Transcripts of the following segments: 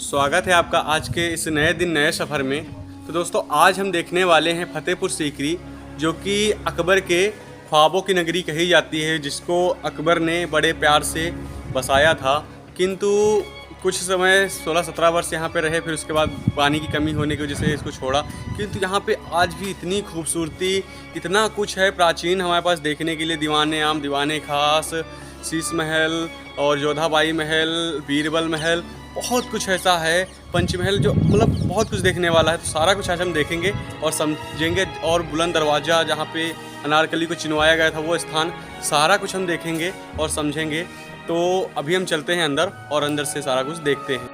स्वागत है आपका आज के इस नए दिन नए सफ़र में। तो दोस्तों आज हम देखने वाले हैं फतेहपुर सीकरी, जो कि अकबर के ख्वाबों की नगरी कही जाती है, जिसको अकबर ने बड़े प्यार से बसाया था। किंतु कुछ समय 16-17 वर्ष यहाँ पे रहे, फिर उसके बाद पानी की कमी होने की वजह से इसको छोड़ा। किंतु यहाँ पे आज भी इतनी खूबसूरती, इतना कुछ है प्राचीन हमारे पास देखने के लिए। दीवाने आम, दीवाने खास, शीश महल और जोधाबाई महल, बीरबल महल, बहुत कुछ ऐसा है, पंचमहल, जो मतलब बहुत कुछ देखने वाला है। तो सारा कुछ आज हम देखेंगे और समझेंगे। और बुलंद दरवाज़ा जहाँ पे अनारकली को चिनवाया गया था, वो स्थान, सारा कुछ हम देखेंगे और समझेंगे। तो अभी हम चलते हैं अंदर और अंदर से सारा कुछ देखते हैं।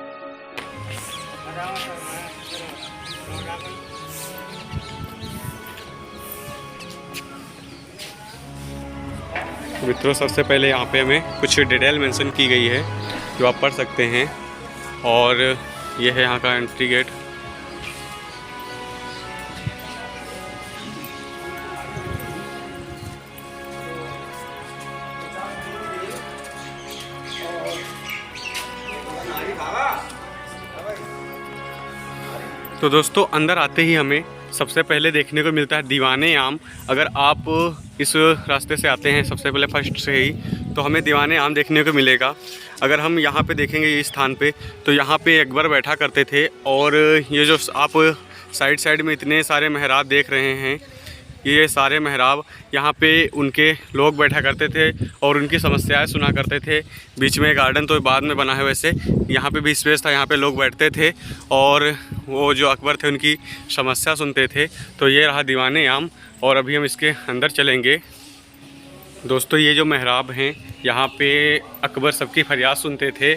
मित्रों, सबसे पहले यहाँ पे हमें कुछ डिटेल मेंशन की गई है जो आप पढ़ सकते हैं। और ये है यहाँ का एंट्री गेट। तो दोस्तों अंदर आते ही हमें सबसे पहले देखने को मिलता है दीवाने आम। अगर आप इस रास्ते से आते हैं सबसे पहले फर्स्ट से ही, तो हमें दीवाने आम देखने को मिलेगा। अगर हम यहाँ पे देखेंगे इस स्थान पे, तो यहाँ पे अकबर बैठा करते थे। और ये जो आप साइड में इतने सारे मेहराब देख रहे हैं, ये सारे मेहराब यहाँ पे उनके लोग बैठा करते थे और उनकी समस्याएं सुना करते थे। बीच में गार्डन तो बाद में बना है, वैसे यहाँ पे भी स्पेस था, यहाँ पे लोग बैठते थे और वो जो अकबर थे उनकी समस्या सुनते थे। तो ये रहा दीवाने आम और अभी हम इसके अंदर चलेंगे। दोस्तों ये जो मेहराब हैं, यहाँ पे अकबर सबकी फरियाद सुनते थे।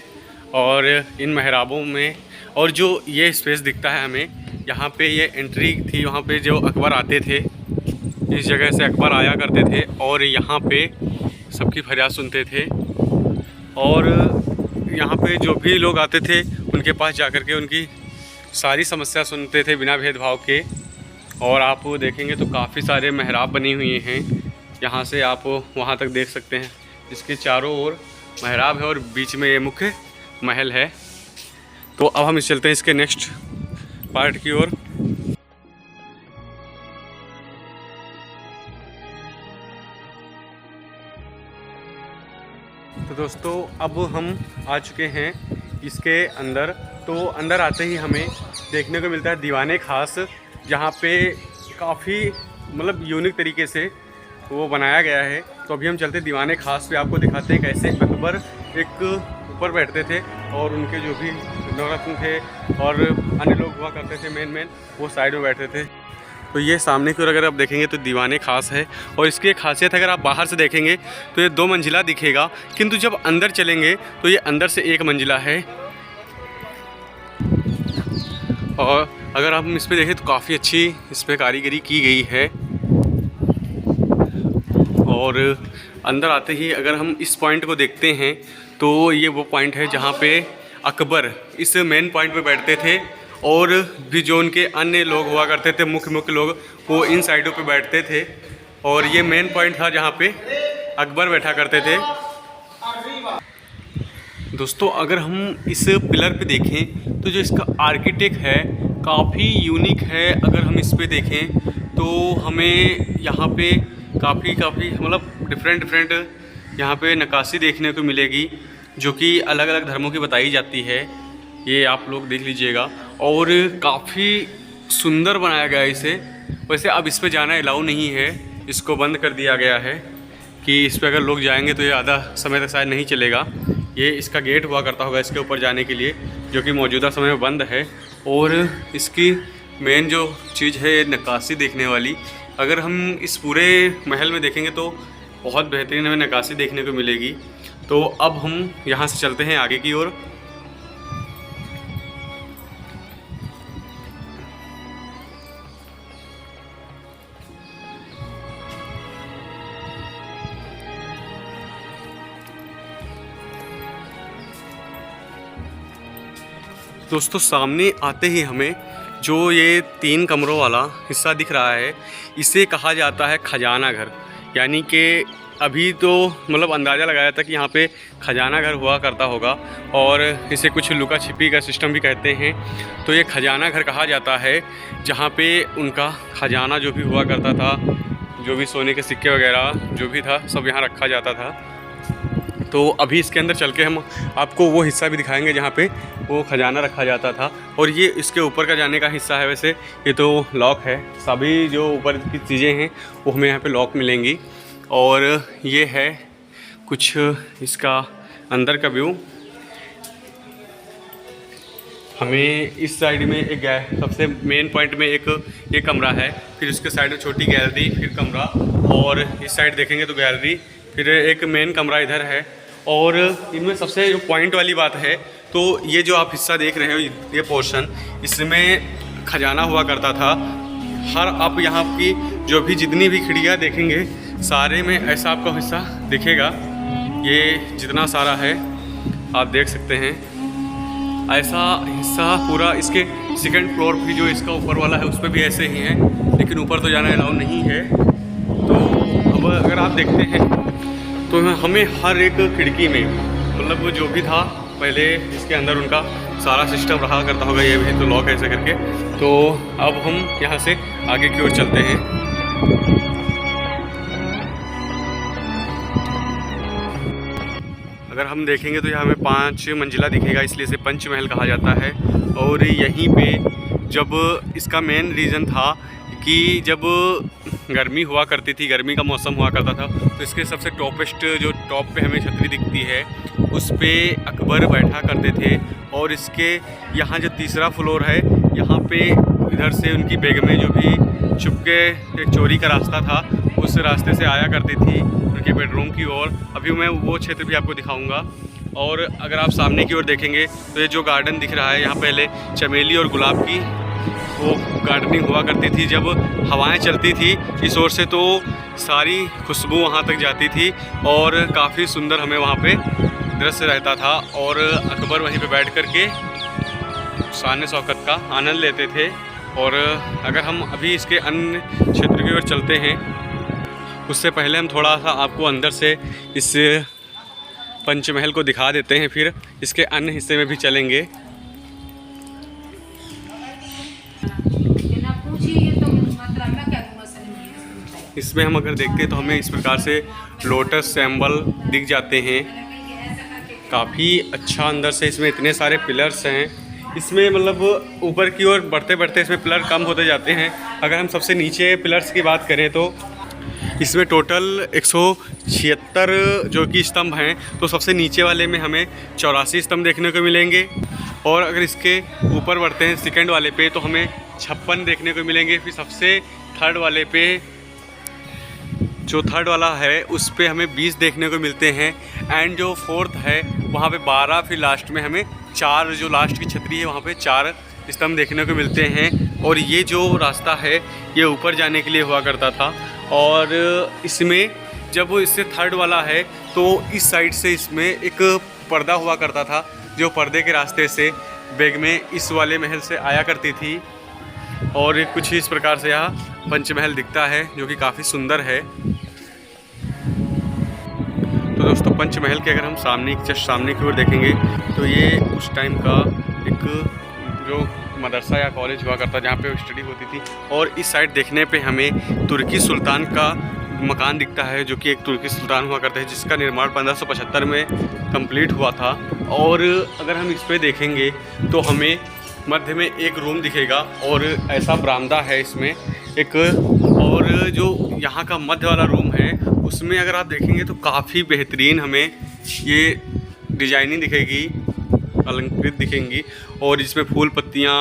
और इन मेहराबों में और जो ये स्पेस दिखता है हमें, यहाँ पे ये एंट्री थी, वहाँ पे जो अकबर आते थे, इस जगह से अकबर आया करते थे और यहाँ पे सबकी फरियाद सुनते थे। और यहाँ पे जो भी लोग आते थे उनके पास जाकर के उनकी सारी समस्या सुनते थे बिना भेदभाव के। और आप देखेंगे तो काफ़ी सारे मेहराब बनी हुए हैं, यहाँ से आप वहाँ तक देख सकते हैं। इसके चारों ओर मेहराब है और बीच में ये मुख्य महल है। तो अब हम चलते हैं इसके नेक्स्ट पार्ट की ओर। तो दोस्तों अब हम आ चुके हैं इसके अंदर। तो अंदर आते ही हमें देखने को मिलता है दीवाने खास, जहाँ पे काफ़ी मतलब यूनिक तरीके से वो बनाया गया है। तो अभी हम चलते दीवाने खास पे, आपको दिखाते हैं कैसे अकबर एक ऊपर बैठते थे और उनके जो भी नौरत्न थे और अन्य लोग हुआ करते थे मेन वो साइड में बैठते थे। तो ये सामने की ओर अगर आप देखेंगे तो दीवाने खास है। और इसकी एक खासियत अगर आप बाहर से देखेंगे तो ये 2 मंजिला दिखेगा, किंतु जब अंदर चलेंगे तो ये अंदर से 1 मंजिला है। और अगर आप इस पर देखें तो काफ़ी अच्छी इस पर कारीगरी की गई है। और अंदर आते ही अगर हम इस पॉइंट को देखते हैं तो ये वो पॉइंट है जहाँ पे अकबर इस मेन पॉइंट पे बैठते थे। और भी जो उनके अन्य लोग हुआ करते थे, मुख्य लोग, वो इन साइडों पे बैठते थे। और ये मेन पॉइंट था जहाँ पे अकबर बैठा करते थे। दोस्तों अगर हम इस पिलर पे देखें तो जो इसका आर्किटेक्ट है काफ़ी यूनिक है। अगर हम इस पे देखें तो हमें यहाँ पे काफ़ी मतलब डिफरेंट यहाँ पे नक्काशी देखने को मिलेगी, जो कि अलग अलग धर्मों की बताई जाती है। ये आप लोग देख लीजिएगा और काफ़ी सुंदर बनाया गया है इसे। वैसे अब इस पे जाना अलाउ नहीं है, इसको बंद कर दिया गया है कि इस पे अगर लोग जाएंगे तो ये आधा समय तक शायद नहीं चलेगा। ये इसका गेट हुआ करता होगा इसके ऊपर जाने के लिए, जो कि मौजूदा समय में बंद है। और इसकी मेन जो चीज़ है नक्काशी देखने वाली, अगर हम इस पूरे महल में देखेंगे तो बहुत बेहतरीन हमें नक्काशी देखने को मिलेगी। तो अब हम यहाँ से चलते हैं आगे की ओर। दोस्तों सामने आते ही हमें जो ये 3 कमरों वाला हिस्सा दिख रहा है, इसे कहा जाता है खजाना घर। यानी कि अभी तो मतलब अंदाज़ा लगाया था कि यहाँ पे खजाना घर हुआ करता होगा, और इसे कुछ लुका छिपी का सिस्टम भी कहते हैं। तो ये खजाना घर कहा जाता है, जहाँ पे उनका खजाना जो भी हुआ करता था, जो भी सोने के सिक्के वगैरह जो भी था सब यहाँ रखा जाता था। तो अभी इसके अंदर चल के हम आपको वो हिस्सा भी दिखाएंगे जहाँ पे वो खजाना रखा जाता था। और ये इसके ऊपर का जाने का हिस्सा है। वैसे ये तो लॉक है, सभी जो ऊपर की चीज़ें हैं वो हमें यहाँ पे लॉक मिलेंगी। और ये है कुछ इसका अंदर का व्यू। हमें इस साइड में एक सबसे मेन पॉइंट में एक ये कमरा है, फिर उसके साइड में छोटी गैलरी, फिर कमरा, और इस साइड देखेंगे तो गैलरी, फिर एक मेन कमरा इधर है। और इनमें सबसे जो पॉइंट वाली बात है, तो ये जो आप हिस्सा देख रहे हो, ये पोर्शन, इसमें खजाना हुआ करता था। हर आप यहाँ की जो भी जितनी भी खिड़कियाँ देखेंगे सारे में ऐसा आपको हिस्सा दिखेगा। ये जितना सारा है आप देख सकते हैं, ऐसा हिस्सा पूरा। इसके सेकंड फ्लोर भी जो इसका ऊपर वाला है उस पर भी ऐसे ही है, लेकिन ऊपर तो जाना अलाउ नहीं है। तो अब अगर आप देखते हैं तो हमें हर एक खिड़की में मतलब जो भी था पहले इसके अंदर उनका सारा सिस्टम रहा करता होगा। ये भी तो लॉक है ऐसे करके। तो अब हम यहाँ से आगे की ओर चलते हैं। अगर हम देखेंगे तो यहाँ हमें 5 मंजिला दिखेगा, इसलिए इसे पंचमहल कहा जाता है। और यहीं पे जब इसका मेन रीज़न था कि जब गर्मी हुआ करती थी, गर्मी का मौसम हुआ करता था, तो इसके सबसे टॉपेस्ट जो टॉप पे हमें छतरी दिखती है उस पे अकबर बैठा करते थे। और इसके यहाँ जो तीसरा फ्लोर है, यहाँ पे इधर से उनकी बेगमें जो भी छुपके एक चोरी का रास्ता था उस रास्ते से आया करती थी उनके बेडरूम की ओर। अभी मैं वो क्षेत्र भी आपको दिखाऊंगा। और अगर आप सामने की ओर देखेंगे तो ये जो गार्डन दिख रहा है, यहाँ पहले चमेली और गुलाब की वो गार्डनिंग हुआ करती थी। जब हवाएं चलती थी इस ओर से तो सारी खुशबू वहाँ तक जाती थी और काफ़ी सुंदर हमें वहाँ पे दृश्य रहता था। और अकबर वहीं पे बैठ कर के शान शौकत का आनंद लेते थे। और अगर हम अभी इसके अन्य क्षेत्र की ओर चलते हैं, उससे पहले हम थोड़ा सा आपको अंदर से इस पंचमहल को दिखा देते हैं, फिर इसके अन्य हिस्से में भी चलेंगे। इसमें हम अगर देखते हैं तो हमें इस प्रकार से लोटस सिंबल दिख जाते हैं। काफ़ी अच्छा अंदर से इसमें इतने सारे पिलर्स हैं। इसमें मतलब ऊपर की ओर बढ़ते बढ़ते इसमें पिलर कम होते जाते हैं। अगर हम सबसे नीचे पिलर्स की बात करें तो इसमें टोटल 176 जो कि स्तंभ हैं, तो सबसे नीचे वाले में हमें 84 स्तंभ देखने को मिलेंगे। और अगर इसके ऊपर बढ़ते हैं सेकंड वाले पे तो हमें 56 देखने को मिलेंगे। फिर सबसे थर्ड वाले पे जो थर्ड वाला है उस पे हमें 20 देखने को मिलते हैं। एंड जो फोर्थ है वहाँ पे 12, फिर लास्ट में हमें 4, जो लास्ट की छतरी है वहाँ पे 4 स्तंभ देखने को मिलते हैं। और ये जो रास्ता है ये ऊपर जाने के लिए हुआ करता था। और इसमें जब इससे थर्ड वाला है तो इस साइड से इसमें एक पर्दा हुआ करता था, जो पर्दे के रास्ते से बेगमें इस वाले महल से आया करती थी। और कुछ इस प्रकार से यहाँ पंचमहल दिखता है, जो कि काफ़ी सुंदर है। तो दोस्तों पंचमहल के अगर हम जस्ट सामने की ओर देखेंगे तो ये उस टाइम का एक जो मदरसा या कॉलेज हुआ करता जहाँ पे स्टडी होती थी। और इस साइड देखने पे हमें तुर्की सुल्तान का मकान दिखता है, जो कि एक तुर्की सुल्तान हुआ करता है जिसका निर्माण 1575 में कंप्लीट हुआ था। और अगर हम इस पर देखेंगे तो हमें मध्य में एक रूम दिखेगा और ऐसा बरामदा है इसमें एक। और जो यहाँ का मध्य वाला रूम है उसमें अगर आप देखेंगे तो काफ़ी बेहतरीन हमें ये डिजाइनिंग दिखेगी, अलंकृत दिखेंगी। और इसमें फूल पत्तियाँ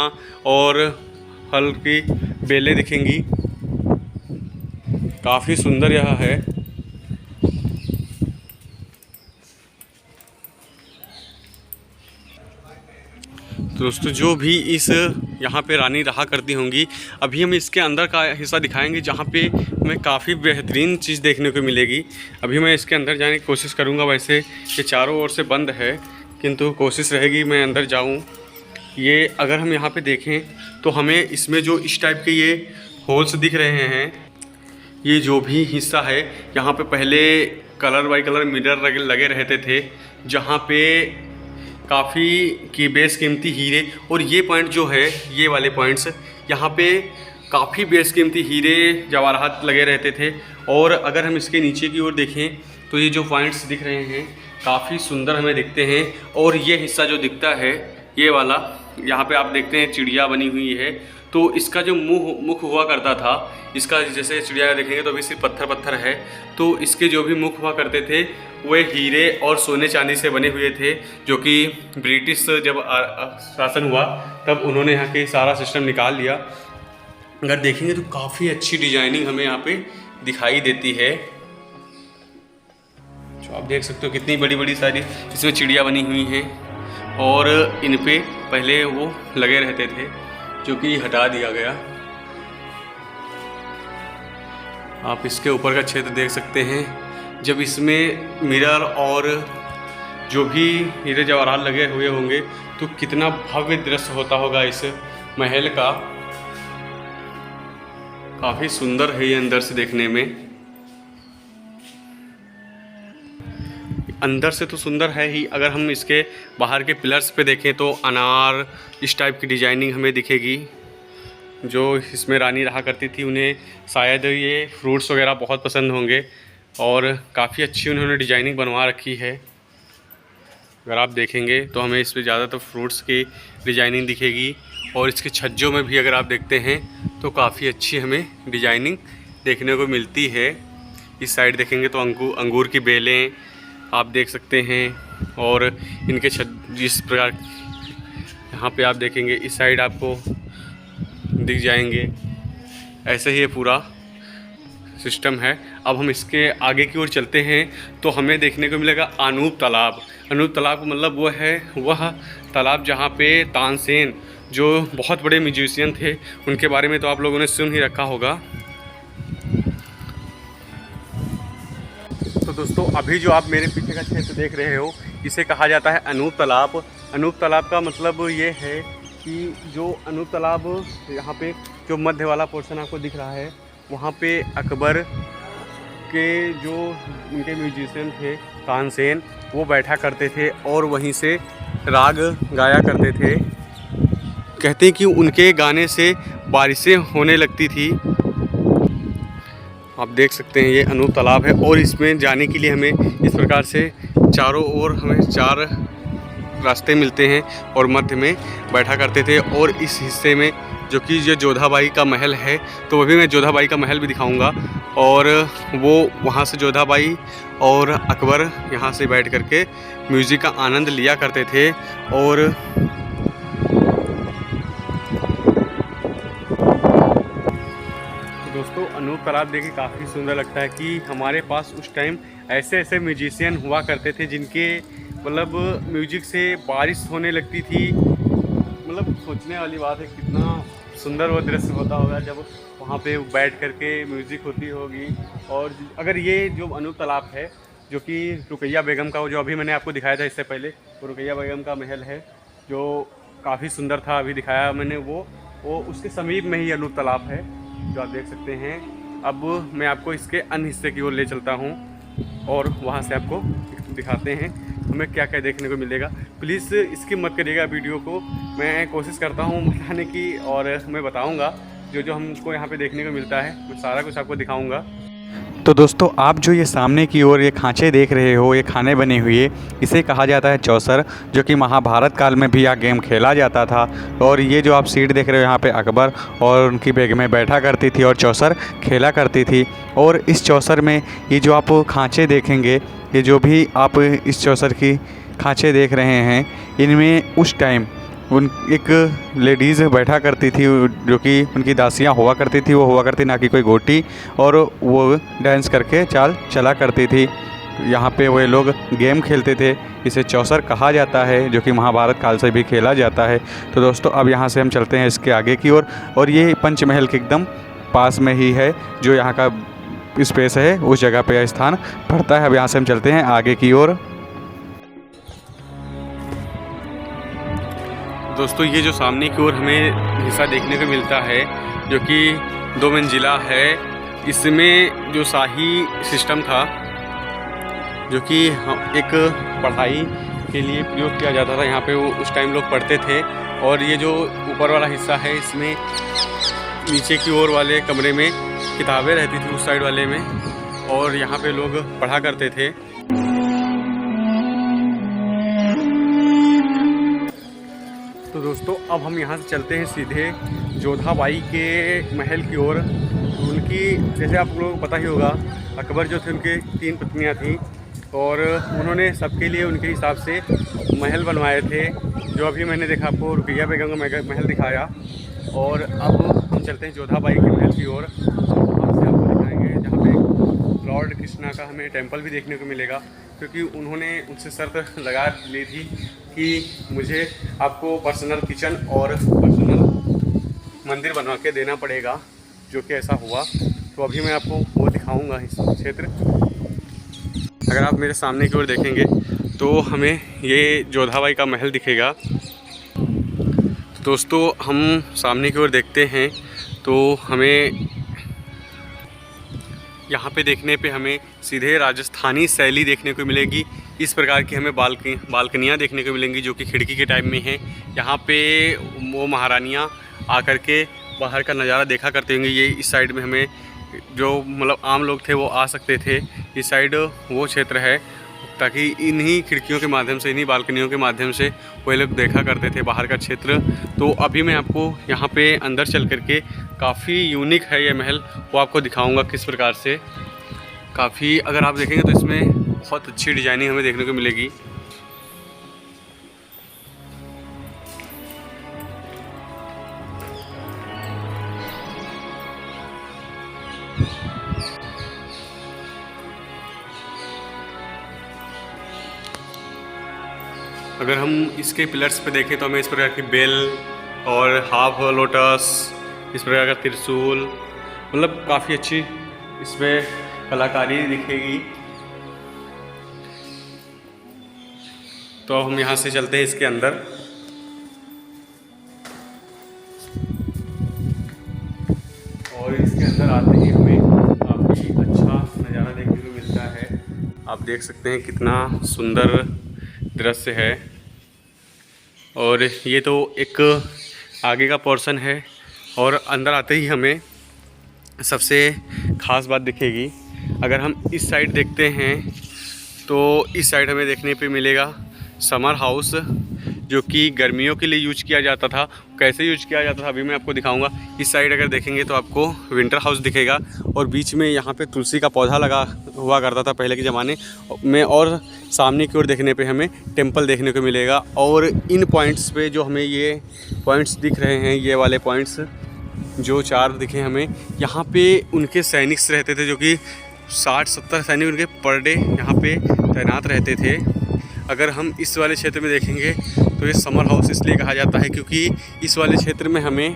और फल की बेलें दिखेंगी। काफ़ी सुंदर यह है। तो दोस्तों जो भी इस यहाँ पे रानी रहा करती होंगी, अभी हम इसके अंदर का हिस्सा दिखाएंगे जहाँ पे हमें काफ़ी बेहतरीन चीज़ देखने को मिलेगी। अभी मैं इसके अंदर जाने की कोशिश करूँगा। वैसे ये चारों ओर से बंद है, किंतु कोशिश रहेगी मैं अंदर जाऊँ। ये अगर हम यहाँ पे देखें तो हमें इसमें जो इस टाइप के ये होल्स दिख रहे हैं, ये जो भी हिस्सा है यहाँ पे पहले कलर बाई कलर मिरर लगे रहते थे, जहाँ पे काफ़ी की बेशकीमती हीरे, और ये पॉइंट जो है, ये वाले पॉइंट्स यहाँ पे काफ़ी बेशकीमती हीरे जवाहरात लगे रहते थे। और अगर हम इसके नीचे की ओर देखें तो ये जो पॉइंट्स दिख रहे हैं काफ़ी सुंदर हमें दिखते हैं। और ये हिस्सा जो दिखता है ये वाला, यहाँ पे आप देखते हैं चिड़िया बनी हुई है, तो इसका जो मुख हुआ करता था, इसका जैसे चिड़िया देखेंगे तो अभी सिर्फ पत्थर है, तो इसके जो भी मुख हुआ करते थे वे हीरे और सोने चांदी से बने हुए थे, जो कि ब्रिटिश जब शासन हुआ तब उन्होंने यहाँ के सारा सिस्टम निकाल लिया। अगर देखेंगे तो काफ़ी अच्छी डिजाइनिंग हमें यहाँ पे दिखाई देती है। जो आप देख सकते हो कितनी बड़ी बड़ी सारी इसमें चिड़िया बनी हुई हैं, और इन पे पहले वो लगे रहते थे जो कि हटा दिया गया। आप इसके ऊपर का क्षेत्र देख सकते हैं, जब इसमें मिरर और जो भी हीरे जवाहरात लगे हुए होंगे तो कितना भव्य दृश्य होता होगा इस महल का। काफ़ी सुंदर है ये अंदर से देखने में। अंदर से तो सुंदर है ही, अगर हम इसके बाहर के पिलर्स पे देखें तो अनार इस टाइप की डिजाइनिंग हमें दिखेगी। जो इसमें रानी रहा करती थी उन्हें शायद ये फ्रूट्स वगैरह बहुत पसंद होंगे, और काफ़ी अच्छी उन्होंने डिजाइनिंग बनवा रखी है। अगर आप देखेंगे तो हमें इस पर ज़्यादातर फ्रूट्स की डिजाइनिंग दिखेगी, और इसके छज्जों में भी अगर आप देखते हैं तो काफ़ी अच्छी हमें डिजाइनिंग देखने को मिलती है। इस साइड देखेंगे तो अंगूर की बेलें आप देख सकते हैं, और इनके जिस प्रकार यहाँ पे आप देखेंगे इस साइड आपको दिख जाएंगे। ऐसे ही ये पूरा सिस्टम है। अब हम इसके आगे की ओर चलते हैं तो हमें देखने को मिलेगा अनूप तालाब। अनूप तालाब का मतलब वो है वह तालाब जहाँ पे तानसेन जो बहुत बड़े म्यूजिशियन थे, उनके बारे में तो आप लोगों ने सुन ही रखा होगा। तो दोस्तों अभी जो आप मेरे पीछे का क्षेत्र देख रहे हो इसे कहा जाता है अनूप तालाब। अनूप तालाब का मतलब ये है कि जो अनूप तालाब यहाँ पे जो मध्य वाला पोर्शन आपको दिख रहा है, वहाँ पे अकबर के जो उनके म्यूजिशियन थे तानसेन, वो बैठा करते थे और वहीं से राग गाया करते थे। कहते हैं कि उनके गाने से बारिशें होने लगती थी। आप देख सकते हैं ये अनूप तालाब है, और इसमें जाने के लिए हमें इस प्रकार से चारों ओर हमें 4 रास्ते मिलते हैं, और मध्य में बैठा करते थे। और इस हिस्से में जो कि ये जोधाबाई का महल है, तो वह भी मैं जोधाबाई का महल भी दिखाऊंगा, और वो वहाँ से जोधाबाई और अकबर यहाँ से बैठ करके म्यूज़िक का आनंद लिया करते थे। और दोस्तों अनूप तालाब देखिए काफ़ी सुंदर लगता है कि हमारे पास उस टाइम ऐसे ऐसे म्यूजिशियन हुआ करते थे जिनके मतलब म्यूजिक से बारिश होने लगती थी। मतलब सोचने वाली बात है कितना सुंदर वो दृश्य होता होगा जब वहाँ पे बैठ करके म्यूज़िक होती होगी। और अगर ये जो अनूप तालाब है जो कि रुकैया बेगम का, जो अभी मैंने आपको दिखाया था इससे पहले, वो रुकैया बेगम का महल है जो काफ़ी सुंदर था, अभी दिखाया मैंने वो उसके समीप में ही अनूप तालाब है जो आप देख सकते हैं। अब मैं आपको इसके अन्य हिस्से की ओर ले चलता हूँ और वहाँ से आपको दिखाते हैं हमें क्या क्या देखने को मिलेगा। प्लीज़ स्किप मत करिएगा वीडियो को, मैं कोशिश करता हूँ बताने की, और मैं बताऊँगा जो हमको यहाँ पे देखने को मिलता है, कुछ सारा कुछ आपको दिखाऊँगा। तो दोस्तों आप जो ये सामने की ओर ये खांचे देख रहे हो, ये खाने बने हुए, इसे कहा जाता है चौसर, जो कि महाभारत काल में भी यह गेम खेला जाता था। और ये जो आप सीट देख रहे हो यहाँ पे अकबर और उनकी बेगमें बैठा करती थी और चौसर खेला करती थी। और इस चौसर में ये जो आप खांचे देखेंगे, ये जो भी आप इस चौसर की खांचे देख रहे हैं, इनमें उस टाइम एक लेडीज़ बैठा करती थी जो कि उनकी दासियाँ हुआ करती थी, वो हुआ करती ना कि कोई गोटी, और वो डांस करके चाल चला करती थी। यहाँ पे वे लोग गेम खेलते थे, इसे चौसर कहा जाता है, जो कि महाभारत काल से भी खेला जाता है। तो दोस्तों अब यहाँ से हम चलते हैं इसके आगे की ओर, और ये पंचमहल के एकदम पास में ही है जो यहाँ का स्पेस है, उस जगह पे स्थान पड़ता है। अब यहाँ से हम चलते हैं आगे की ओर। दोस्तों ये जो सामने की ओर हमें हिस्सा देखने को मिलता है जो कि 2 मंजिला है, इसमें जो शाही सिस्टम था, जो कि एक पढ़ाई के लिए प्रयोग किया जाता था, यहाँ पे वो उस टाइम लोग पढ़ते थे। और ये जो ऊपर वाला हिस्सा है, इसमें नीचे की ओर वाले कमरे में किताबें रहती थी, उस साइड वाले में, और यहाँ पे लोग पढ़ा करते थे। तो दोस्तों अब हम यहाँ से चलते हैं सीधे जोधाबाई के महल की ओर। उनकी, जैसे आप लोगों को पता ही होगा, अकबर जो थे उनके 3 पत्नियाँ थीं, और उन्होंने सबके लिए उनके हिसाब से महल बनवाए थे। जो अभी मैंने देखा, आपको रुकैया बेगम का महल दिखाया। और अब हम चलते हैं जोधाबाई के महल की ओर, वहाँ से आपको दिखाएंगे, जहाँ पे लॉर्ड कृष्णा का हमें टेंपल भी देखने को मिलेगा, क्योंकि उन्होंने उनसे शर्त लगा ली थी कि मुझे आपको पर्सनल किचन और पर्सनल मंदिर बनवा के देना पड़ेगा, जो कि ऐसा हुआ। तो अभी मैं आपको वो दिखाऊंगा इस क्षेत्र। अगर आप मेरे सामने की ओर देखेंगे तो हमें ये जोधाबाई का महल दिखेगा। तो दोस्तों हम सामने की ओर देखते हैं तो हमें यहाँ पे देखने पे हमें सीधे राजस्थानी शैली देखने को मिलेगी। इस प्रकार की हमें बालकनियाँ देखने को मिलेंगी, जो कि खिड़की के टाइप में हैं। यहाँ पे वो महारानियाँ आकर के बाहर का नज़ारा देखा करते होंगे। ये इस साइड में हमें, जो मतलब आम लोग थे वो आ सकते थे, इस साइड वो क्षेत्र है, ताकि इन्हीं खिड़कियों के माध्यम से, इन्हीं बालकनियों के माध्यम से वो लोग देखा करते थे बाहर का क्षेत्र। तो अभी मैं आपको यहाँ पे अंदर चल करके, काफ़ी यूनिक है ये महल, वो आपको दिखाऊंगा किस प्रकार से। काफ़ी, अगर आप देखेंगे तो इसमें बहुत अच्छी डिजाइनिंग हमें देखने को मिलेगी। अगर हम इसके पिलर्स पे देखें तो हमें इस प्रकार की बेल और हाफ लोटस, इस प्रकार का त्रिशूल, मतलब काफ़ी अच्छी इसमें कलाकारी दिखेगी। तो हम यहाँ से चलते हैं इसके अंदर। और इसके अंदर आते ही हमें काफ़ी अच्छा नज़ारा देखने को मिलता है। आप देख सकते हैं कितना सुंदर दृश्य है। और ये तो एक आगे का पोर्शन है, और अंदर आते ही हमें सबसे ख़ास बात दिखेगी। अगर हम इस साइड देखते हैं तो इस साइड हमें देखने पे मिलेगा समर हाउस, जो कि गर्मियों के लिए यूज किया जाता था। कैसे यूज किया जाता था अभी मैं आपको दिखाऊंगा। इस साइड अगर देखेंगे तो आपको विंटर हाउस दिखेगा, और बीच में यहाँ पे तुलसी का पौधा लगा हुआ करता था पहले के ज़माने में। और सामने की ओर देखने पे हमें टेंपल देखने को मिलेगा। और इन पॉइंट्स पे जो हमें ये पॉइंट्स दिख रहे हैं, ये वाले पॉइंट्स जो 4 दिखे हमें, यहाँ पे उनके सैनिक रहते थे, जो कि 60-70 सैनिक उनके पर डे यहाँ पे तैनात रहते थे। अगर हम इस वाले क्षेत्र में देखेंगे तो ये समर हाउस इसलिए कहा जाता है क्योंकि इस वाले क्षेत्र में हमें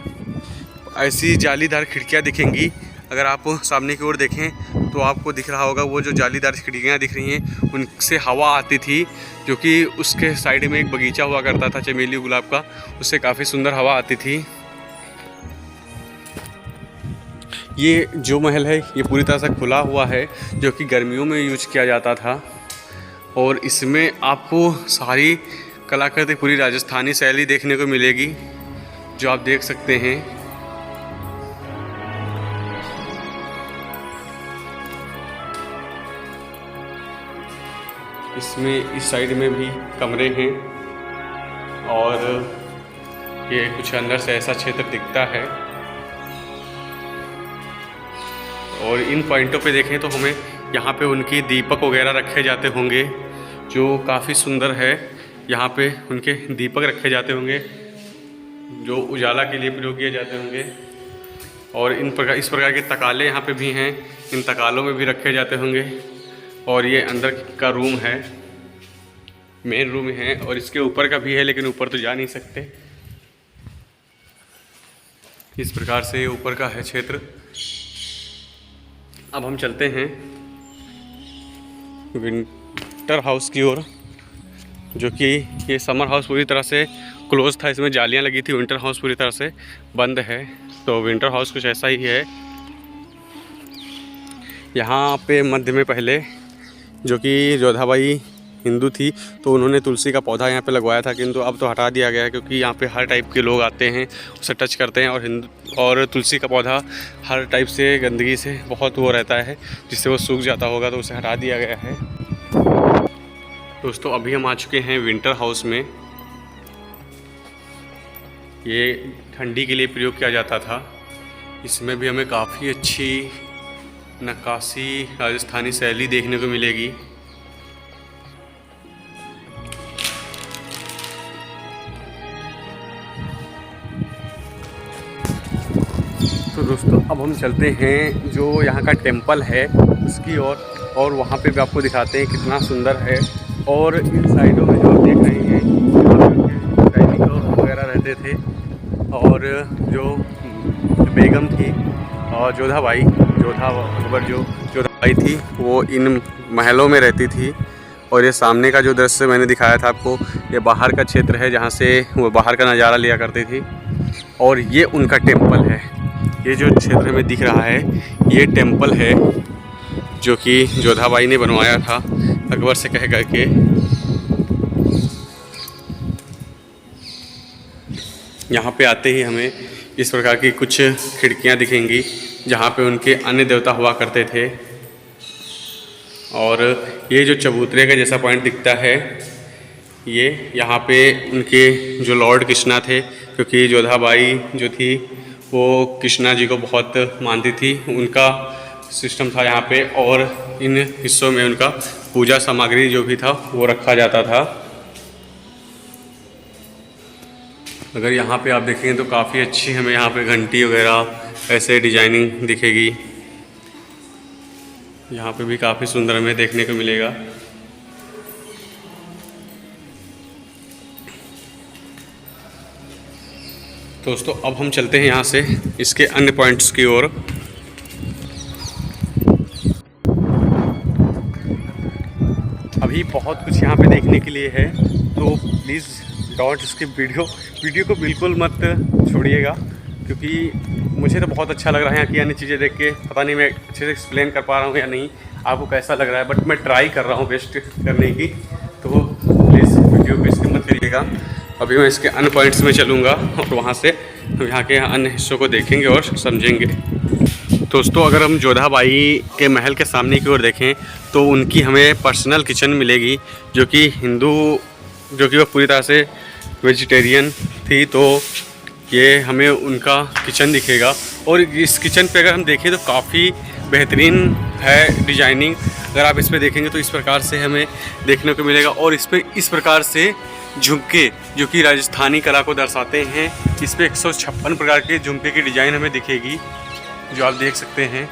ऐसी जालीदार खिड़कियाँ दिखेंगी। अगर आप सामने की ओर देखें तो आपको दिख रहा होगा वो जो जालीदार खिड़कियाँ दिख रही हैं, उनसे हवा आती थी, जो कि उसके साइड में एक बगीचा हुआ करता था चमेली गुलाब का, उससे काफ़ी सुंदर हवा आती थी। ये जो महल है ये पूरी तरह से खुला हुआ है, जो कि गर्मियों में यूज किया जाता था। और इसमें आपको सारी कलाकृति, पूरी राजस्थानी शैली देखने को मिलेगी, जो आप देख सकते हैं। इसमें इस साइड में भी कमरे हैं, और ये कुछ अंदर से ऐसा क्षेत्र दिखता है। और इन पॉइंटों पे देखें तो हमें यहाँ पे उनकी दीपक वगैरह रखे जाते होंगे, जो काफ़ी सुंदर है। यहाँ पे उनके दीपक रखे जाते होंगे, जो उजाला के लिए प्रयोग किए जाते होंगे। और इस प्रकार के तकाले यहाँ पे भी हैं, इन तकालों में भी रखे जाते होंगे। और ये अंदर का रूम है, मेन रूम है, और इसके ऊपर का भी है, लेकिन ऊपर तो जा नहीं सकते। इस प्रकार से ऊपर का है क्षेत्र। अब हम चलते हैं विंटर हाउस की ओर, जो कि ये समर हाउस पूरी तरह से क्लोज था, इसमें जालियां लगी थी। विंटर हाउस पूरी तरह से बंद है। तो विंटर हाउस कुछ ऐसा ही है। यहाँ पे मध्य में पहले जो कि जोधाबाई हिंदू थी तो उन्होंने तुलसी का पौधा यहाँ पे लगवाया था, किंतु अब तो हटा दिया गया है क्योंकि यहाँ पे हर टाइप के लोग आते हैं, उसे टच करते हैं और तुलसी का पौधा हर टाइप से गंदगी से बहुत वो रहता है जिससे वो सूख जाता होगा, तो उसे हटा दिया गया है। दोस्तों अभी हम आ चुके हैं विंटर हाउस में। ये ठंडी के लिए प्रयोग किया जाता था। इसमें भी हमें काफ़ी अच्छी नक्काशी राजस्थानी शैली देखने को मिलेगी। तो दोस्तों अब हम चलते हैं जो यहाँ का टेंपल है उसकी ओर, और वहाँ पे भी आपको दिखाते हैं कितना सुंदर है। और इन साइडों में जो आप देख रहे हैं सैनिक वगैरह रहते थे, और जो बेगम थी और जोधाबाई अकबर जो जोधाबाई थी वो इन महलों में रहती थी। और ये सामने का जो दृश्य मैंने दिखाया था आपको, ये बाहर का क्षेत्र है जहाँ से वो बाहर का नज़ारा लिया करती थी। और ये उनका टेंपल है। ये जो क्षेत्र हमें दिख रहा है ये टेंपल है जो कि जोधाबाई ने बनवाया था अकबर से कह करके। यहाँ पे आते ही हमें इस प्रकार की कुछ खिड़कियाँ दिखेंगी जहाँ पे उनके अन्य देवता हुआ करते थे। और ये जो चबूतरे का जैसा पॉइंट दिखता है ये यहाँ पे उनके जो लॉर्ड कृष्णा थे, क्योंकि जोधाबाई जो थी वो कृष्णा जी को बहुत मानती थी, उनका सिस्टम था यहाँ पे। और इन हिस्सों में उनका पूजा सामग्री जो भी था वो रखा जाता था। अगर यहाँ पे आप देखेंगे तो काफ़ी अच्छी हमें यहाँ पे घंटी वगैरह ऐसे डिजाइनिंग दिखेगी। यहाँ पे भी काफ़ी सुंदर हमें देखने को मिलेगा। दोस्तों अब हम चलते हैं यहाँ से इसके अन्य पॉइंट्स की ओर। अभी बहुत कुछ यहाँ पे देखने के लिए है, तो प्लीज़ डॉट इसके वीडियो को बिल्कुल मत छोड़िएगा, क्योंकि मुझे तो बहुत अच्छा लग रहा है यहाँ की अन्य चीज़ें देख के। पता नहीं मैं अच्छे से एक्सप्लेन कर पा रहा हूँ या नहीं, आपको कैसा लग रहा है, बट मैं ट्राई कर रहा हूँ बेस्ट करने की। तो प्लीज़ वीडियो को इसके मत करिएगा। अभी मैं इसके अन्य पॉइंट्स में चलूँगा और वहाँ से हम यहाँ के अन्य हिस्सों को देखेंगे और समझेंगे। दोस्तों अगर हम जोधाबाई के महल के सामने की ओर देखें तो उनकी हमें पर्सनल किचन मिलेगी, जो कि वो पूरी तरह से वेजिटेरियन थी। तो ये हमें उनका किचन दिखेगा। और इस किचन पे अगर हम देखें तो काफ़ी बेहतरीन है डिजाइनिंग। अगर आप इस पे देखेंगे तो इस प्रकार से हमें देखने को मिलेगा। और इस पे इस प्रकार से झुमके जो कि राजस्थानी कला को दर्शाते हैं, इस पे 156 प्रकार के झुमके की डिज़ाइन हमें दिखेगी, जो आप देख सकते हैं।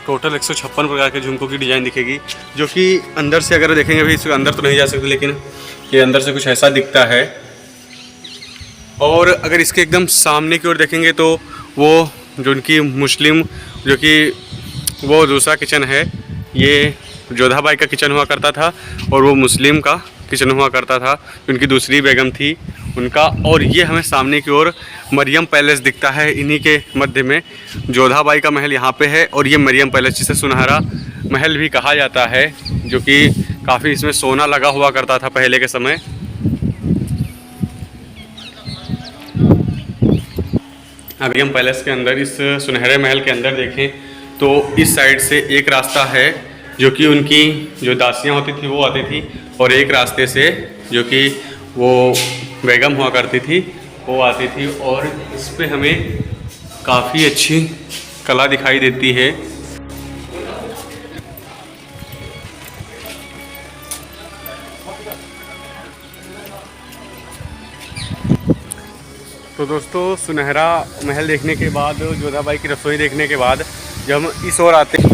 टोटल 156 प्रकार के झुमकों की डिज़ाइन दिखेगी, जो कि अंदर से अगर देखेंगे भाई इसके अंदर तो नहीं जा सकते, लेकिन ये अंदर से कुछ ऐसा दिखता है। और अगर इसके एकदम सामने की ओर देखेंगे तो वो जो उनकी मुस्लिम जो कि वो दूसरा किचन है, ये जोधाबाई का किचन हुआ करता था और वो मुस्लिम का किचन हुआ करता था, उनकी दूसरी बेगम थी उनका। और ये हमें सामने की ओर मरियम पैलेस दिखता है, इन्हीं के मध्य में जोधाबाई का महल यहाँ पे है। और ये मरियम पैलेस जिसे सुनहरा महल भी कहा जाता है, जो कि काफ़ी इसमें सोना लगा हुआ करता था पहले के समय। मरियम पैलेस के अंदर इस सुनहरे महल के अंदर देखें तो इस साइड से एक रास्ता है जो कि उनकी जो दासियाँ होती थी वो आती थी, और एक रास्ते से जो कि वो बेगम हुआ करती थी वो आती थी। और इस पे हमें काफ़ी अच्छी कला दिखाई देती है। तो दोस्तों सुनहरा महल देखने के बाद, जोधाबाई की रसोई देखने के बाद जब हम इस ओर आते हैं,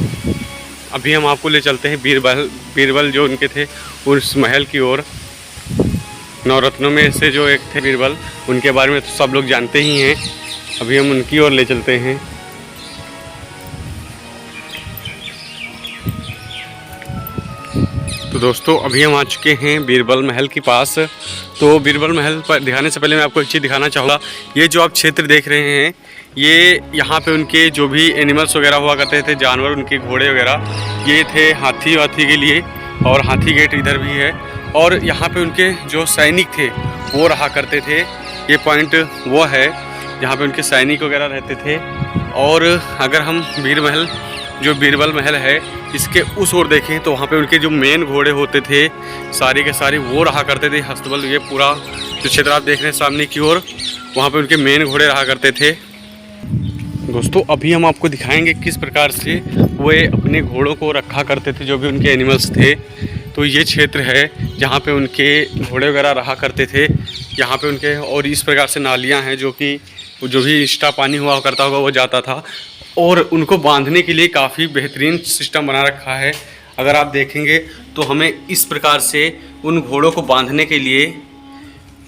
अभी हम आपको ले चलते हैं बीरबल जो उनके थे उस महल की ओर। नवरत्नों में से जो एक थे बीरबल, उनके बारे में तो सब लोग जानते ही हैं। अभी हम उनकी ओर ले चलते हैं। तो दोस्तों अभी हम आ चुके हैं बीरबल महल के पास। तो बीरबल महल पर दिखाने से पहले मैं आपको एक चीज़ दिखाना चाहूँगा। ये जो आप क्षेत्र देख रहे हैं, ये यहाँ पे उनके जो भी एनिमल्स वगैरह हुआ करते थे, जानवर, उनके घोड़े वगैरह, ये थे हाथी वाथी के लिए। और हाथी गेट इधर भी है। और यहाँ पे उनके जो सैनिक थे वो रहा करते थे। ये पॉइंट वो है जहाँ पे उनके सैनिक वगैरह रहते थे। और अगर हम जो बीरबल महल है इसके उस ओर देखें तो वहाँ पे उनके जो मेन घोड़े होते थे सारे के सारे वो रहा करते थे। हस्तबल ये पूरा जो क्षेत्र आप देख रहे हैं सामने की ओर, वहाँ पे उनके मेन घोड़े रहा करते थे। दोस्तों अभी हम आपको दिखाएंगे किस प्रकार से वे अपने घोड़ों को रखा करते थे, जो भी उनके एनिमल्स थे। तो ये क्षेत्र है जहाँ पे उनके घोड़े वगैरह रहा करते थे। यहाँ पे उनके और इस प्रकार से नालियाँ हैं जो भी एक्स्ट्रा पानी हुआ करता होगा वो जाता था। और उनको बांधने के लिए काफ़ी बेहतरीन सिस्टम बना रखा है। अगर आप देखेंगे तो हमें इस प्रकार से उन घोड़ों को बांधने के लिए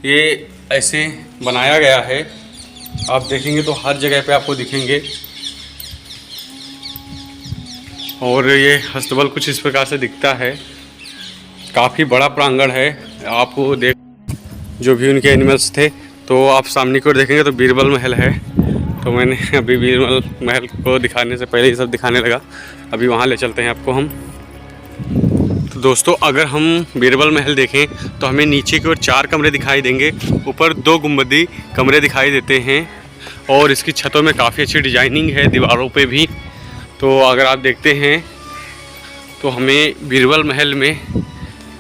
ये ऐसे बनाया गया है। आप देखेंगे तो हर जगह पे आपको दिखेंगे। और ये हस्तबल कुछ इस प्रकार से दिखता है। काफ़ी बड़ा प्रांगण है। आपको जो भी उनके एनिमल्स थे, तो आप सामने की ओर देखेंगे तो बीरबल महल है। तो मैंने अभी बीरबल महल को दिखाने से पहले ये सब दिखाने लगा। अभी वहाँ ले चलते हैं आपको हम। तो दोस्तों अगर हम बीरबल महल देखें तो हमें नीचे की ओर 4 कमरे दिखाई देंगे, ऊपर 2 गुंबदी कमरे दिखाई देते हैं। और इसकी छतों में काफ़ी अच्छी डिजाइनिंग है, दीवारों पे भी। तो अगर आप देखते हैं तो हमें बीरबल महल में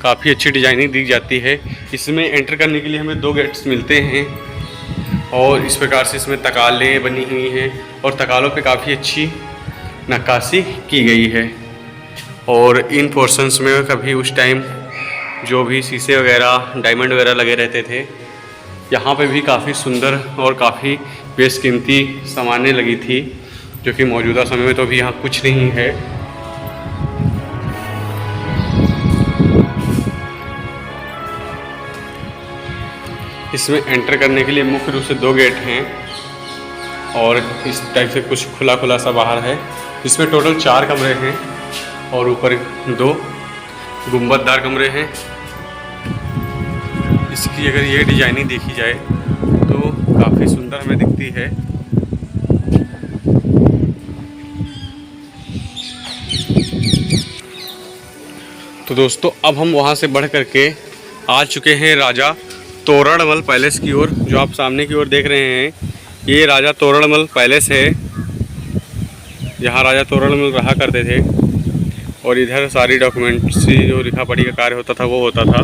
काफ़ी अच्छी डिजाइनिंग दी जाती है। इसमें एंटर करने के लिए हमें 2 गेट्स मिलते हैं। और इस प्रकार से इसमें तकालें बनी हुई हैं और तकालों पे काफ़ी अच्छी नक्काशी की गई है। और इन पोर्शंस में कभी उस टाइम जो भी शीशे वगैरह, डायमंड वगैरह लगे रहते थे। यहाँ पे भी काफ़ी सुंदर और काफ़ी बेशकीमती सामानें लगी थी, जो कि मौजूदा समय में तो अभी यहाँ कुछ नहीं है। इसमें एंटर करने के लिए मुख्य रूप से 2 गेट हैं और इस टाइप से कुछ खुला खुला सा बाहर है। इसमें टोटल 4 कमरे हैं और ऊपर 2 गुंबददार कमरे हैं। इसकी अगर ये डिजाइनिंग देखी जाए तो काफ़ी सुंदर हमें दिखती है। तो दोस्तों अब हम वहाँ से बढ़ करके आ चुके हैं राजा तोरणमल पैलेस की ओर। जो आप सामने की ओर देख रहे हैं ये राजा तोरणमल पैलेस है, जहाँ राजा तोरणमल रहा करते थे। और इधर सारी डॉक्यूमेंट्री जो लिखा पढ़ी का कार्य होता था वो होता था।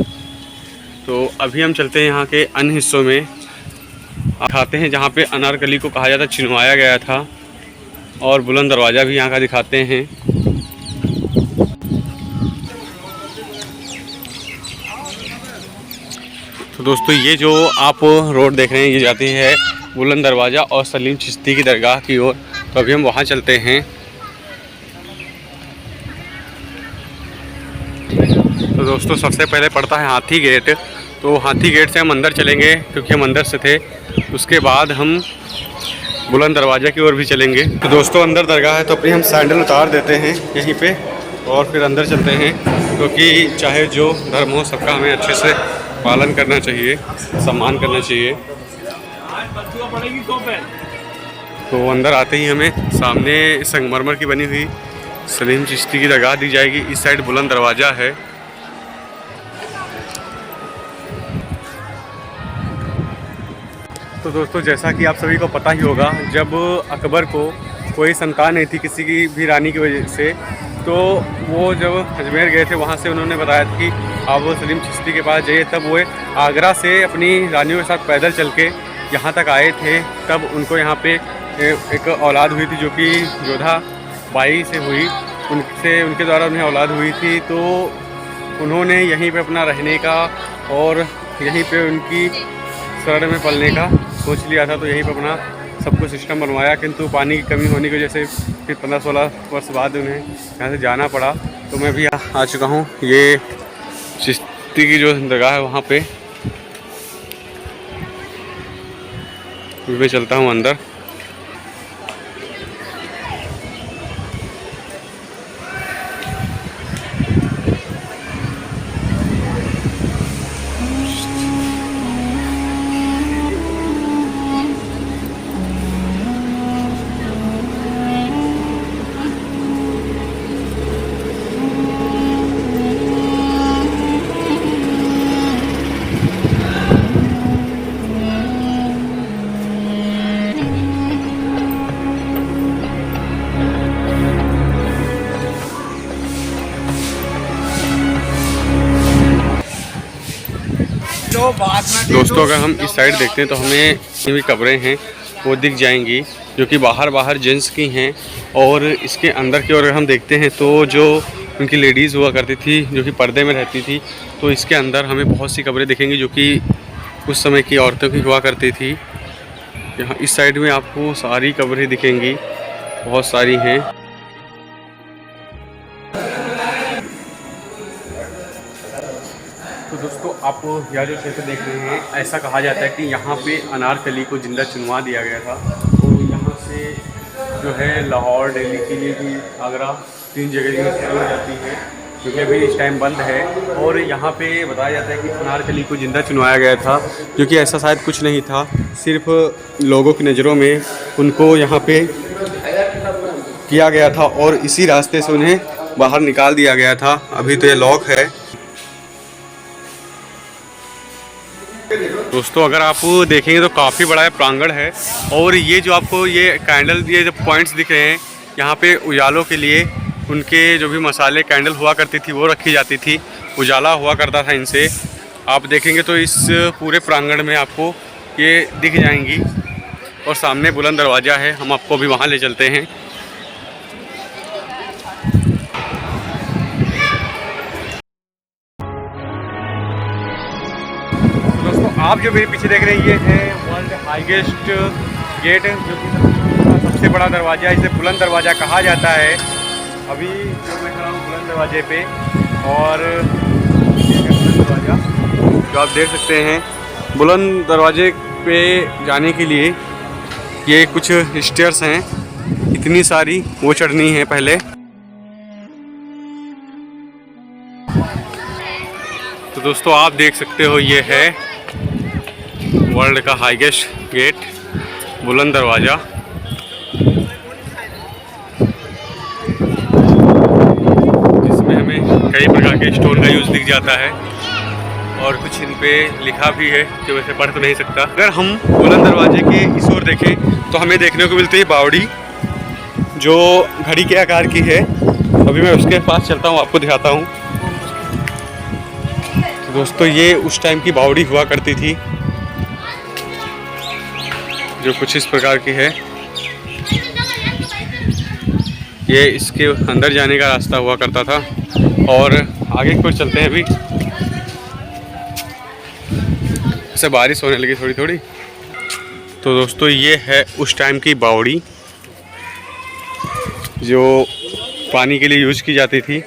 तो अभी हम चलते हैं यहाँ के अन्य हिस्सों में, दिखाते हैं जहाँ पे अनारकली को कहा जाता चिनवाया गया था। और बुलंद दरवाज़ा भी यहाँ का दिखाते हैं। तो दोस्तों ये जो आप रोड देख रहे हैं ये जाती है बुलंद दरवाज़ा और सलीम चिश्ती की दरगाह की ओर। तो अभी हम वहाँ चलते हैं। तो दोस्तों सबसे पहले पड़ता है हाथी गेट। तो हाथी गेट से हम अंदर चलेंगे क्योंकि हम अंदर से थे। उसके बाद हम बुलंद दरवाज़ा की ओर भी चलेंगे। तो दोस्तों अंदर दरगाह है तो अपनी हम सैंडल उतार देते हैं यहीं पे और फिर अंदर चलते हैं, क्योंकि चाहे जो धर्म हो सबका हमें अच्छे से पालन करना चाहिए, सम्मान करना चाहिए। तो अंदर आते ही हमें सामने संगमरमर की बनी हुई सलीम चिश्ती की दरगाह दी जाएगी। इस साइड बुलंद दरवाज़ा है। तो दोस्तों जैसा कि आप सभी को पता ही होगा, जब अकबर को कोई संतान नहीं थी किसी की भी रानी की वजह से, तो वो जब अजमेर गए थे वहाँ से उन्होंने बताया था कि आप वो सलीम चिश्ती के पास जाइए। तब वो आगरा से अपनी रानियों के साथ पैदल चल के यहाँ तक आए थे। तब उनको यहाँ पे एक औलाद हुई थी जो कि जोधा बाई से हुई, उनके द्वारा उन्हें औलाद हुई थी। तो उन्होंने यहीं पे अपना रहने का और यहीं पे उनकी शरण में पलने का सोच लिया था। तो यहीं पे अपना सब कुछ सिस्टम बनवाया, किंतु पानी की कमी होने की वजह से फिर 15-16 वर्ष बाद उन्हें यहाँ से जाना पड़ा। तो मैं भी आ चुका हूँ ये चिश्ती की जो दरगाह है वहाँ पे। मैं चलता हूँ अंदर। दोस्तों अगर हम इस साइड देखते हैं तो हमें जितनी भी कब्रें हैं वो दिख जाएंगी, जो कि बाहर जेंट्स की हैं। और इसके अंदर की ओर अगर हम देखते हैं तो जो उनकी लेडीज़ हुआ करती थी, जो कि पर्दे में रहती थी, तो इसके अंदर हमें बहुत सी कब्रें दिखेंगी जो कि उस समय की औरतों की हुआ करती थी। यहाँ इस साइड में आपको सारी कब्रें दिखेंगी, बहुत सारी हैं। तो दोस्तों आप यह जो क्षेत्र देख रहे हैं, ऐसा कहा जाता है कि यहाँ पे अनारकली को जिंदा चुनवा दिया गया था। तो यहाँ से जो है लाहौर, दिल्ली के लिए भी, आगरा, 3 जगह की ट्रेन जाती है, जो कि अभी इस टाइम बंद है। और यहाँ पे बताया जाता है कि अनारकली को जिंदा चुनवाया गया था, जो कि ऐसा शायद कुछ नहीं था, सिर्फ लोगों की नज़रों में उनको यहाँ पे किया गया था और इसी रास्ते से उन्हें बाहर निकाल दिया गया था। अभी तो ये लॉक है। दोस्तों अगर आप देखेंगे तो काफ़ी बड़ा है, प्रांगण है। और ये जो आपको ये कैंडल, ये जो पॉइंट्स दिख रहे हैं, यहाँ पे उजालों के लिए उनके जो भी मसाले कैंडल हुआ करती थी वो रखी जाती थी, उजाला हुआ करता था इनसे। आप देखेंगे तो इस पूरे प्रांगण में आपको ये दिख जाएंगी। और सामने बुलंद दरवाज़ा है, हम आपको भी वहाँ ले चलते हैं। दोस्तों आप जो मेरे पीछे देख रहे हैं, ये है वर्ल्ड हाईएस्ट गेट, जो कि सबसे बड़ा दरवाज़ा, इसे बुलंद दरवाज़ा कहा जाता है। अभी जो मैं खड़ा हूँ बुलंद दरवाजे पे, और ये है बुलंद दरवाज़ा जो आप देख सकते हैं। बुलंद दरवाजे पे जाने के लिए ये कुछ स्टेयर्स हैं, इतनी सारी, वो चढ़नी है पहले। तो दोस्तों आप देख सकते हो, ये है वर्ल्ड का हाईएस्ट गेट, बुलंद दरवाज़ा। जिसमें हमें कई प्रकार के स्टोन का यूज़ दिख जाता है, और कुछ इन पे लिखा भी है जो वैसे पढ़ तो नहीं सकता। अगर हम बुलंद दरवाजे के इस ओर देखें तो हमें देखने को मिलती है बावड़ी, जो घड़ी के आकार की है। अभी मैं उसके पास चलता हूँ, आपको दिखाता हूँ। तो दोस्तों ये उस टाइम की बावड़ी हुआ करती थी, जो कुछ इस प्रकार की है। ये इसके अंदर जाने का रास्ता हुआ करता था। और आगे की ओर चलते हैं। अभी से बारिश होने लगी थोड़ी थोड़ी। तो दोस्तों ये है उस टाइम की बावड़ी, जो पानी के लिए यूज़ की जाती थी।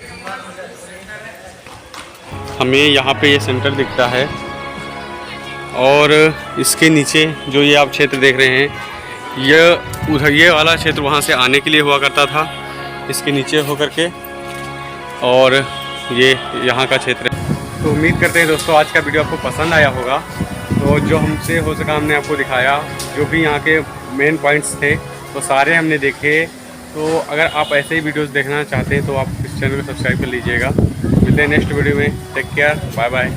हमें यहाँ पे ये सेंटर दिखता है, और इसके नीचे जो ये आप क्षेत्र देख रहे हैं, ये उधर ये वाला क्षेत्र वहाँ से आने के लिए हुआ करता था, इसके नीचे होकर के, और ये यहाँ का क्षेत्र है। तो उम्मीद करते हैं दोस्तों आज का वीडियो आपको पसंद आया होगा। तो जो हमसे हो सका हमने आपको दिखाया, जो भी यहाँ के मेन पॉइंट्स थे तो सारे हमने देखे। तो अगर आप ऐसे ही वीडियोस देखना चाहते हैं तो आप इस चैनल को सब्सक्राइब कर लीजिएगा। मिलते हैं नेक्स्ट वीडियो में। Take care, bye bye.